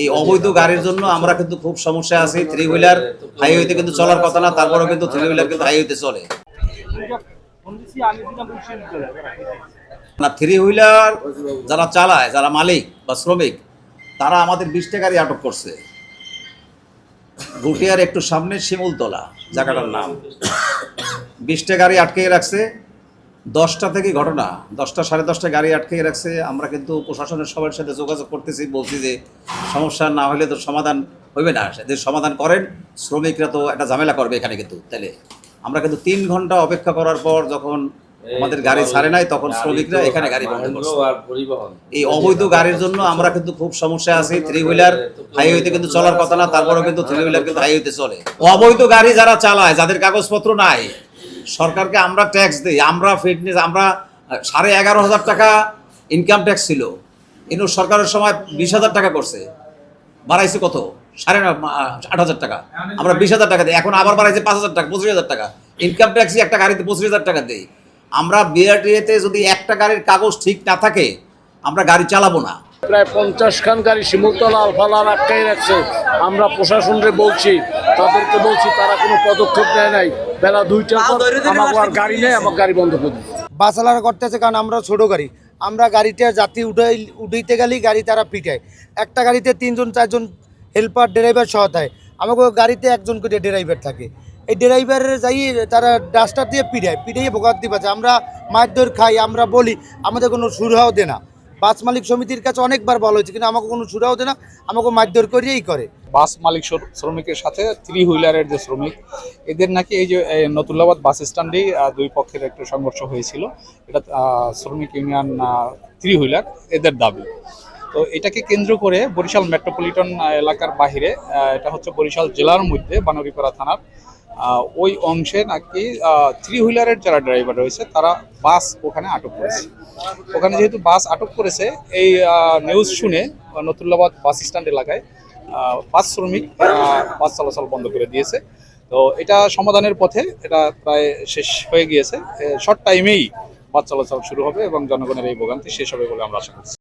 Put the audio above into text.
এই অবৈধ গাড়ির জন্য আমরা কিন্তু খুব সমস্যা আছি। থ্রি হুইলার হাইওয়েতে কিন্তু চলার কথা না, তারপরেও কিন্তু থ্রি হুইলার কিন্তু হাইওয়েতে চলে না। থ্রি হুইলার যারা চালায়, যারা মালিক বা শ্রমিক, তারা আমাদের 20টা গাড়ি আটক করছে। গুটিয়ার একটু সামনে শিমুলতলা জায়গাটার নাম। 20টা গাড়ি আটকে রাখছে। 10টা থেকে ঘটনা, 10টা সাড়ে 10টা গাড়ি আটকে রাখছে। আমরা কিন্তু প্রশাসনের সবার সাথে যোগাযোগ করতেছি, বলছি যে সমস্যা না হলে তো সমাধান হইবে না, যদি সমাধান করেন শ্রমিকরা তো একটা ঝামেলা করবে এখানে। কিন্তু তাহলে আমরা কিন্তু 3 ঘন্টা অপেক্ষা করার পর যখন আমাদের গাড়ি ছাড়ে নাই, তখন শ্রমিকরা এখানে গাড়ি বন্ধ করছে। এই অবৈধ গাড়ির জন্য আমরা কিন্তু খুব সমস্যা আছি। থ্রি হুইলার হাইওয়েতে কিন্তু চলার কথা না, তারপরেও কিন্তু থ্রি হুইলার কিন্তু হাইওয়েতে চলে। অবৈধ গাড়ি যারা চালায়, যাদের কাগজপত্র নাই, সরকারকে আমরা ট্যাক্স দিই। আমরা ফিটনেস, আমরা 11,500 টাকা ইনকাম ট্যাক্স ছিল, কিন্তু সরকারের সময় 20,000 টাকা করছে, বাড়াইছে কত 8,500 টাকা। আমরা 20,000 টাকা দিই, এখন আবার বাড়াইছে 5,000 টাকা, 25,000 টাকা ইনকাম ট্যাক্সই একটা গাড়িতে 25,000 টাকা দিই। আমরা বিআরটিএতে যদি একটা গাড়ির কাগজ ঠিক না থাকে, আমরা গাড়ি চালাবো না। প্রায় 50 খান গাড়ি শিমুলতলা আলফালার আটকাই রাখছে। আমরা প্রশাসনকে বলছি, তাদেরকে বলছি, তারা কোনো পদক্ষেপ নেয় নাই। বেলা 2টার পর আমার আর গাড়ি নেই, আমার গাড়ি বন্ধ করে দিই। বাসালার করতেছে, কারণ আমরা ছোট গাড়ি, আমরা গাড়িতে যাত্রী উঠাইতে গেলেই গাড়ি তারা পিটায়। একটা গাড়িতে 3জন 4জন হেল্পার ড্রাইভার সহ থাকে, আমাকে গাড়িতে একজন করে ড্রাইভার থাকে। এই ড্রাইভারের যাই তারা ডাস্টার দিয়ে পিটাইয়ে ভোগান্তি পাচ্ছে। আমরা মারধর খাই, আমরা বলি, আমাদের কোনো সুরাহাও দেয় না। বাস মালিক সমিতির কাছে অনেকবার বলা হয়েছে, কিন্তু আমাকে কোনো সুরাহাও দেয় না, আমাকে মারধর করিয়েই করে। বাস মালিক শ্রমিকের সাথে থ্রি হুইলারের যে শ্রমিক, এদের নাকি এই যে নতুল্লাবাদ বাস স্ট্যান্ডেই দুই পক্ষের একটা সংঘর্ষ হয়েছিল। এটা শ্রমিক ইউনিয়ন থ্রি হুইলার এদের দাবি। তো এটাকে কেন্দ্র করে বরিশাল মেট্রোপলিটন এলাকার বাহিরে, এটা হচ্ছে বরিশাল জেলার মধ্যে বানরিপাড়া থানার ওই অংশে নাকি থ্রি হুইলারের যারা ড্রাইভার রয়েছে তারা বাস ওখানে আটক করেছে। ওখানে যেহেতু বাস আটক করেছে, এই নিউজ শুনে নতুল্লাবাদ বাস স্ট্যান্ড এলাকায় বাস শ্রমিক বাস চলাচল বন্ধ করে দিয়েছে। তো এটা সমাধানের পথে, এটা প্রায় শেষ হয়ে গিয়েছে। শর্ট টাইমেই বাস চলাচল শুরু হবে এবং জনগণের এই ভোগান্তি শেষ হবে বলে আমরা আশা করছি।